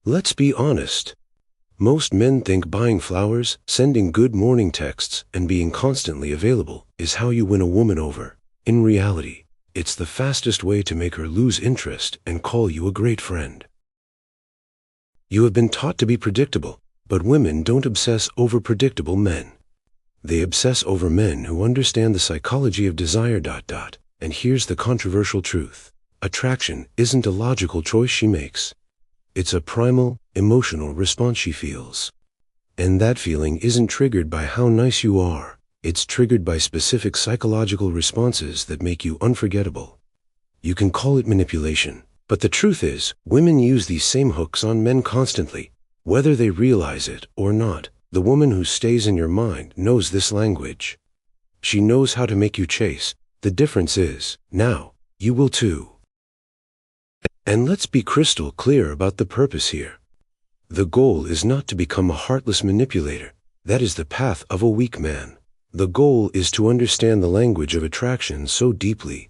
Let's be honest. Most men think buying flowers, sending good morning texts, and being constantly available is how you win a woman over. In reality, it's the fastest way to make her lose interest and call you a great friend. You have been taught to be predictable, but women don't obsess over predictable men. They obsess over men who understand the psychology of desire. And here's the controversial truth. Attraction isn't a logical choice she makes. It's a primal, emotional response she feels. And that feeling isn't triggered by how nice you are. It's triggered by specific psychological responses that make you unforgettable. You can call it manipulation, but the truth is, women use these same hooks on men constantly, whether they realize it or not. The woman who stays in your mind knows this language. She knows how to make you chase. The difference is, now, you will too. And let's be crystal clear about the purpose here. The goal is not to become a heartless manipulator. That is the path of a weak man. The goal is to understand the language of attraction so deeply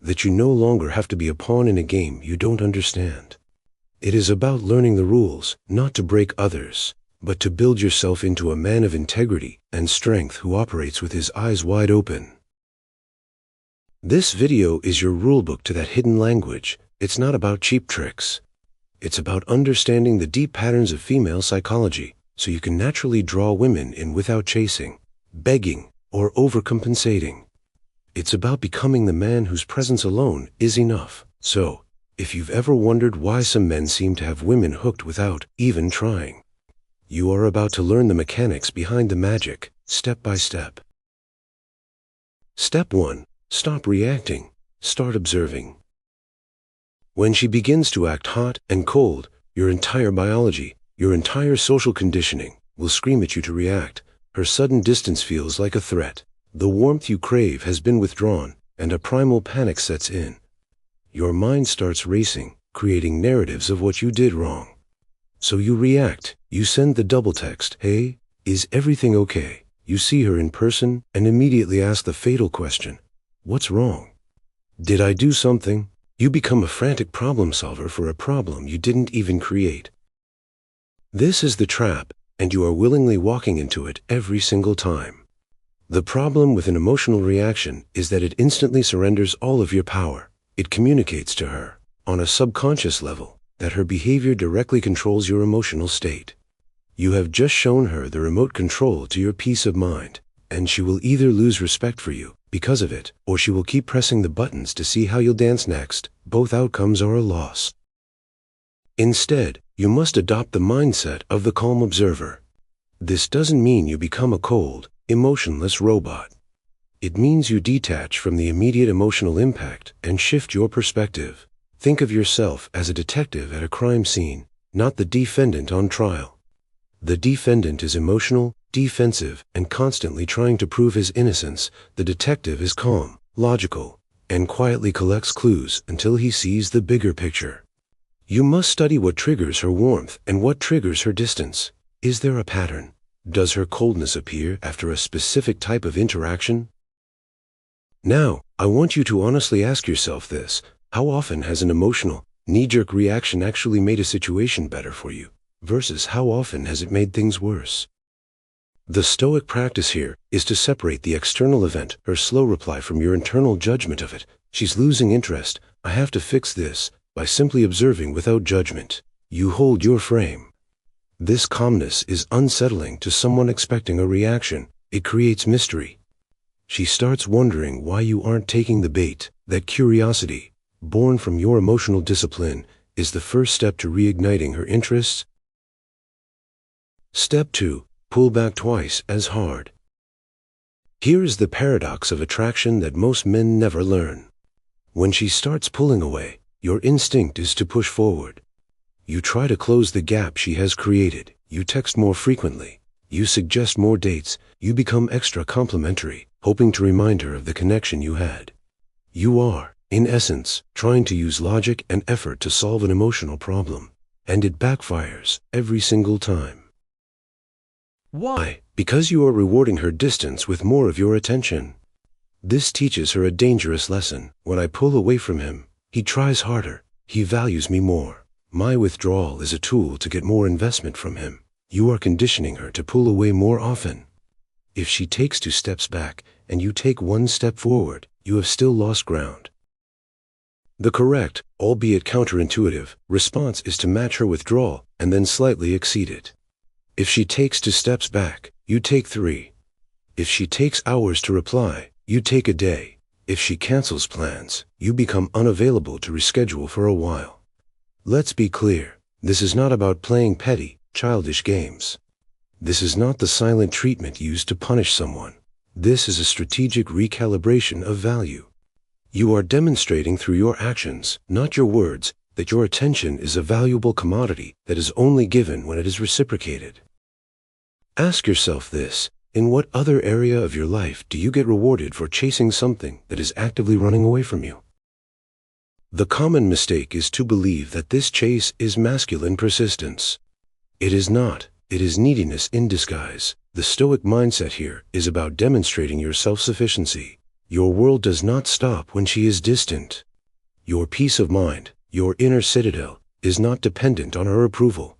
that you no longer have to be a pawn in a game you don't understand. It is about learning the rules, not to break others, but to build yourself into a man of integrity and strength who operates with his eyes wide open. This video is your rulebook to that hidden language. It's not about cheap tricks. It's about understanding the deep patterns of female psychology, so you can naturally draw women in without chasing, begging, or overcompensating. It's about becoming the man whose presence alone is enough. So, if you've ever wondered why some men seem to have women hooked without even trying, you are about to learn the mechanics behind the magic, step by step. Step 1. Stop reacting. Start observing. When she begins to act hot and cold, your entire biology, your entire social conditioning, will scream at you to react. Her sudden distance feels like a threat. The warmth you crave has been withdrawn, and a primal panic sets in. Your mind starts racing, creating narratives of what you did wrong. So you react. You send the double text, "Hey, is everything okay?" You see her in person and immediately ask the fatal question, "What's wrong? Did I do something?" You become a frantic problem solver for a problem you didn't even create. This is the trap, and you are willingly walking into it every single time. The problem with an emotional reaction is that it instantly surrenders all of your power. It communicates to her, on a subconscious level, that her behavior directly controls your emotional state. You have just shown her the remote control to your peace of mind, and she will either lose respect for you because of it, or she will keep pressing the buttons to see how you'll dance next. Both outcomes are a loss. Instead, you must adopt the mindset of the calm observer. This doesn't mean you become a cold, emotionless robot. It means you detach from the immediate emotional impact and shift your perspective. Think of yourself as a detective at a crime scene, not the defendant on trial. The defendant is emotional, defensive, and constantly trying to prove his innocence. The detective is calm, logical, and quietly collects clues until he sees the bigger picture. You must study what triggers her warmth and what triggers her distance. Is there a pattern? Does her coldness appear after a specific type of interaction? Now, I want you to honestly ask yourself this. How often has an emotional, knee-jerk reaction actually made a situation better for you, versus how often has it made things worse? The Stoic practice here is to separate the external event, her slow reply, from your internal judgment of it. She's losing interest. I have to fix this. By simply observing without judgment, you hold your frame. This calmness is unsettling to someone expecting a reaction. It creates mystery. She starts wondering why you aren't taking the bait. That curiosity, born from your emotional discipline, is the first step to reigniting her interests. Step 2. Pull back twice as hard. Here is the paradox of attraction that most men never learn. When she starts pulling away, your instinct is to push forward. You try to close the gap she has created. You text more frequently. You suggest more dates. You become extra complimentary, hoping to remind her of the connection you had. You are, in essence, trying to use logic and effort to solve an emotional problem, and it backfires every single time. Why? Because you are rewarding her distance with more of your attention. This teaches her a dangerous lesson. When I pull away from him, he tries harder. He values me more. My withdrawal is a tool to get more investment from him. You are conditioning her to pull away more often. If she takes 2 steps back and you take 1 step forward, you have still lost ground. The correct, albeit counterintuitive, response is to match her withdrawal and then slightly exceed it. If she takes 2 steps back, you take 3. If she takes hours to reply, you take a day. If she cancels plans, you become unavailable to reschedule for a while. Let's be clear, this is not about playing petty, childish games. This is not the silent treatment used to punish someone. This is a strategic recalibration of value. You are demonstrating through your actions, not your words, that your attention is a valuable commodity that is only given when it is reciprocated. Ask yourself this: in what other area of your life do you get rewarded for chasing something that is actively running away from you? The common mistake is to believe that this chase is masculine persistence. It is not. It is neediness in disguise. The Stoic mindset here is about demonstrating your self-sufficiency. Your world does not stop when she is distant. Your peace of mind, your inner citadel, is not dependent on her approval.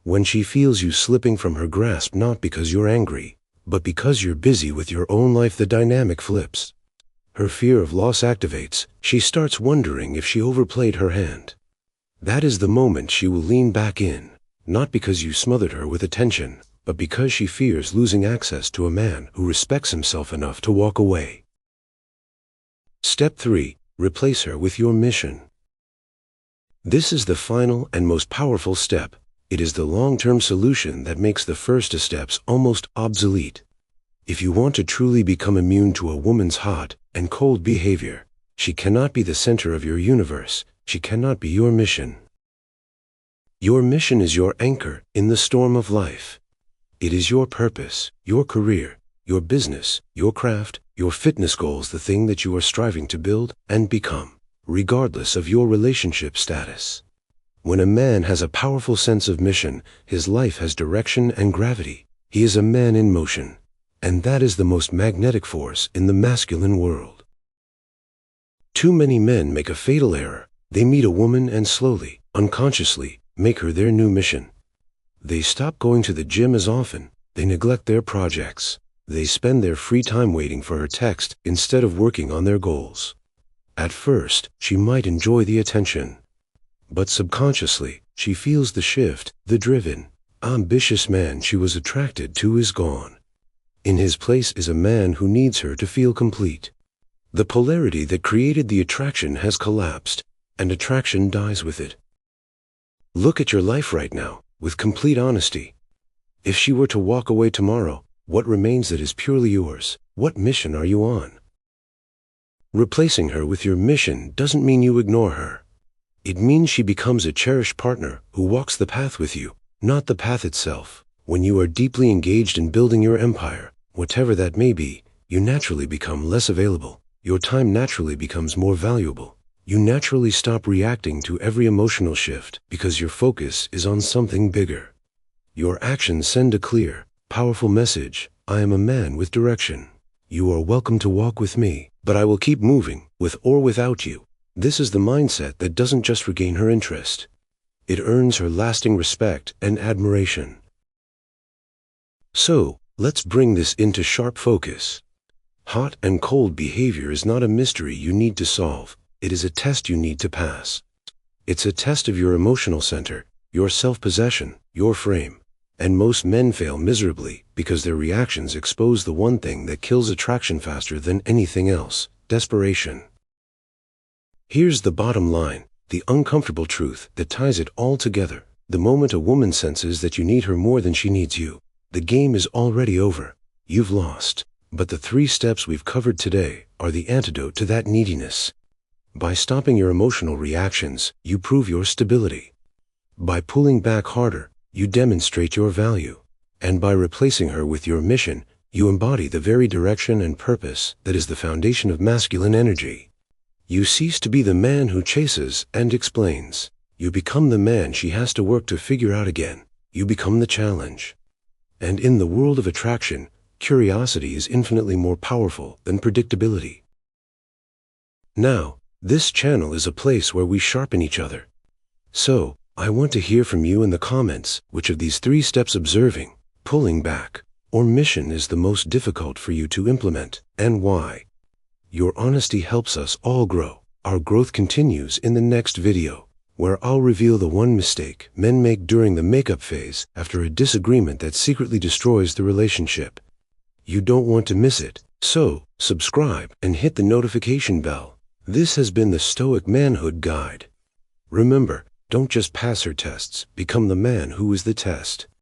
When she feels you slipping from her grasp, not because you're angry, but because you're busy with your own life, the dynamic flips. Her fear of loss activates. She starts wondering if she overplayed her hand. That is the moment she will lean back in, not because you smothered her with attention, but because she fears losing access to a man who respects himself enough to walk away. Step 3. Replace her with your mission. This is the final and most powerful step. It is the long-term solution that makes the first 2 steps almost obsolete. If you want to truly become immune to a woman's hot and cold behavior, she cannot be the center of your universe. She cannot be your mission. Your mission is your anchor in the storm of life. It is your purpose, your career, your business, your craft, your fitness goals, the thing that you are striving to build and become, regardless of your relationship status. When a man has a powerful sense of mission, his life has direction and gravity. He is a man in motion, and that is the most magnetic force in the masculine world. Too many men make a fatal error. They meet a woman and slowly, unconsciously, make her their new mission. They stop going to the gym as often. They neglect their projects. They spend their free time waiting for her text instead of working on their goals. At first, she might enjoy the attention, but subconsciously, she feels the shift. The driven, ambitious man she was attracted to is gone. In his place is a man who needs her to feel complete. The polarity that created the attraction has collapsed, and attraction dies with it. Look at your life right now, with complete honesty. If she were to walk away tomorrow, what remains that is purely yours? What mission are you on? Replacing her with your mission doesn't mean you ignore her. It means she becomes a cherished partner who walks the path with you, not the path itself. When you are deeply engaged in building your empire, whatever that may be, you naturally become less available. Your time naturally becomes more valuable. You naturally stop reacting to every emotional shift because your focus is on something bigger. Your actions send a clear, powerful message: I am a man with direction. You are welcome to walk with me, but I will keep moving, with or without you. This is the mindset that doesn't just regain her interest. It earns her lasting respect and admiration. So, let's bring this into sharp focus. Hot and cold behavior is not a mystery you need to solve. It is a test you need to pass. It's a test of your emotional center, your self-possession, your frame. And most men fail miserably because their reactions expose the one thing that kills attraction faster than anything else: desperation. Here's the bottom line, the uncomfortable truth that ties it all together. The moment a woman senses that you need her more than she needs you, the game is already over. You've lost. But the 3 steps we've covered today are the antidote to that neediness. By stopping your emotional reactions, you prove your stability. By pulling back harder, you demonstrate your value. And by replacing her with your mission, you embody the very direction and purpose that is the foundation of masculine energy. You cease to be the man who chases and explains. You become the man she has to work to figure out again. You become the challenge. And in the world of attraction, curiosity is infinitely more powerful than predictability. Now, this channel is a place where we sharpen each other. So, I want to hear from you in the comments. Which of these 3 steps, observing, pulling back, or mission, is the most difficult for you to implement, and why? Your honesty helps us all grow. Our growth continues in the next video, where I'll reveal the one mistake men make during the makeup phase after a disagreement that secretly destroys the relationship. You don't want to miss it, so subscribe and hit the notification bell. This has been the Stoic Manhood Guide. Remember, don't just pass her tests, become the man who is the test.